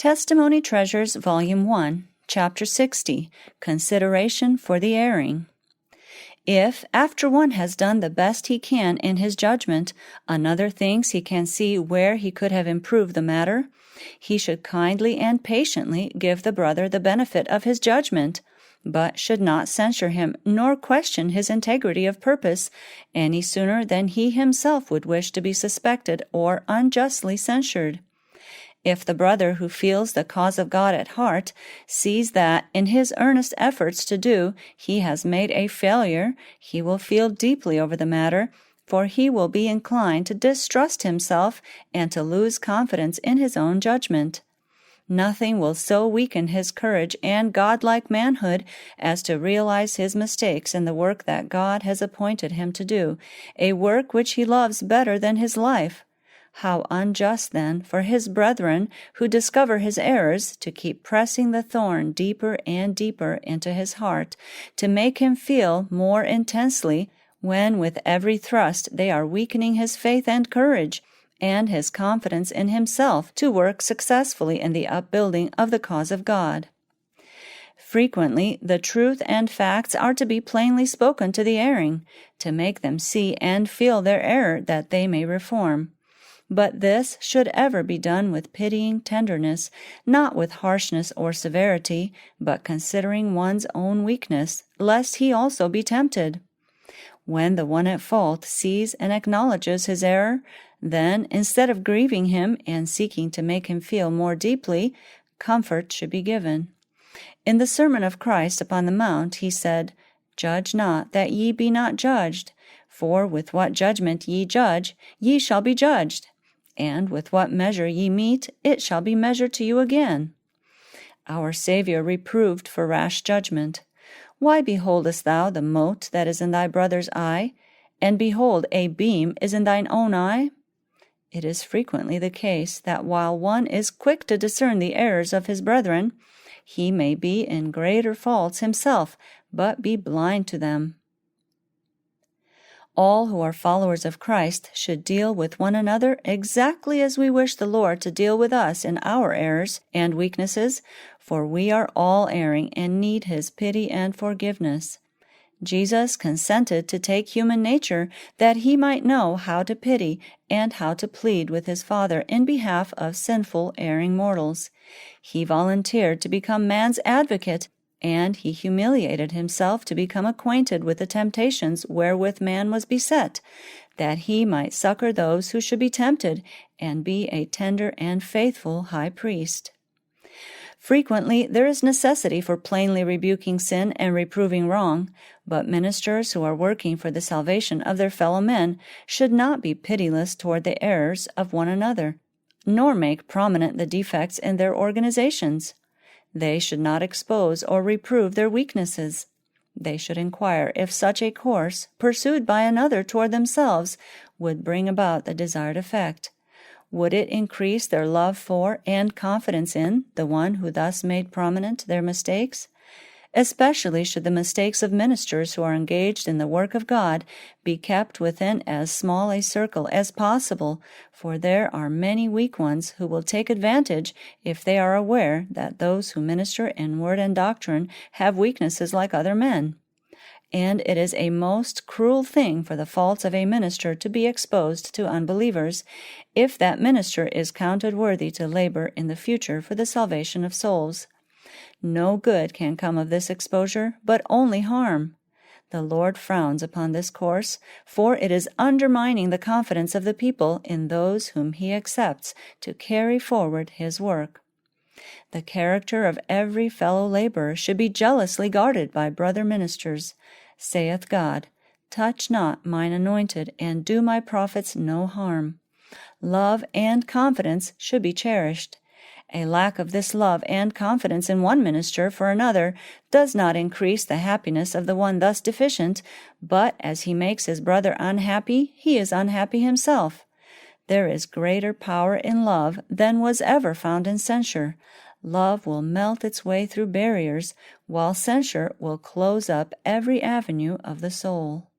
Testimony Treasures, Volume 1, Chapter 60, Consideration for the Erring. If, after one has done the best he can in his judgment, another thinks he can see where he could have improved the matter, he should kindly and patiently give the brother the benefit of his judgment, but should not censure him nor question his integrity of purpose any sooner than he himself would wish to be suspected or unjustly censured. If the brother who feels the cause of God at heart sees that, in his earnest efforts to do, he has made a failure, he will feel deeply over the matter, for he will be inclined to distrust himself and to lose confidence in his own judgment. Nothing will so weaken his courage and godlike manhood as to realize his mistakes in the work that God has appointed him to do, a work which he loves better than his life. How unjust, then, for his brethren who discover his errors to keep pressing the thorn deeper and deeper into his heart, to make him feel more intensely, when with every thrust they are weakening his faith and courage, and his confidence in himself to work successfully in the upbuilding of the cause of God. Frequently, the truth and facts are to be plainly spoken to the erring, to make them see and feel their error that they may reform. But this should ever be done with pitying tenderness, not with harshness or severity, but considering one's own weakness, lest he also be tempted. When the one at fault sees and acknowledges his error, then, instead of grieving him and seeking to make him feel more deeply, comfort should be given. In the Sermon of Christ upon the Mount, he said, "Judge not, that ye be not judged. For with what judgment ye judge, ye shall be judged. And with what measure ye mete, it shall be measured to you again." Our Savior reproved for rash judgment. "Why beholdest thou the mote that is in thy brother's eye, and behold, a beam is in thine own eye?" It is frequently the case that while one is quick to discern the errors of his brethren, he may be in greater faults himself, but be blind to them. All who are followers of Christ should deal with one another exactly as we wish the Lord to deal with us in our errors and weaknesses, for we are all erring and need His pity and forgiveness. Jesus consented to take human nature that He might know how to pity and how to plead with His Father in behalf of sinful, erring mortals. He volunteered to become man's advocate, and He humiliated Himself to become acquainted with the temptations wherewith man was beset, that He might succor those who should be tempted, and be a tender and faithful high priest. Frequently there is necessity for plainly rebuking sin and reproving wrong, but ministers who are working for the salvation of their fellow men should not be pitiless toward the errors of one another, nor make prominent the defects in their organizations. They should not expose or reprove their weaknesses. They should inquire if such a course, pursued by another toward themselves, would bring about the desired effect. Would it increase their love for and confidence in the one who thus made prominent their mistakes? Especially should the mistakes of ministers who are engaged in the work of God be kept within as small a circle as possible, for there are many weak ones who will take advantage if they are aware that those who minister in word and doctrine have weaknesses like other men. And it is a most cruel thing for the faults of a minister to be exposed to unbelievers, if that minister is counted worthy to labor in the future for the salvation of souls. No good can come of this exposure, but only harm. The Lord frowns upon this course, for it is undermining the confidence of the people in those whom He accepts to carry forward His work. The character of every fellow laborer should be jealously guarded by brother ministers. Saith God, "Touch not mine anointed, and do my prophets no harm." Love and confidence should be cherished. A lack of this love and confidence in one minister for another does not increase the happiness of the one thus deficient, but as he makes his brother unhappy, he is unhappy himself. There is greater power in love than was ever found in censure. Love will melt its way through barriers, while censure will close up every avenue of the soul.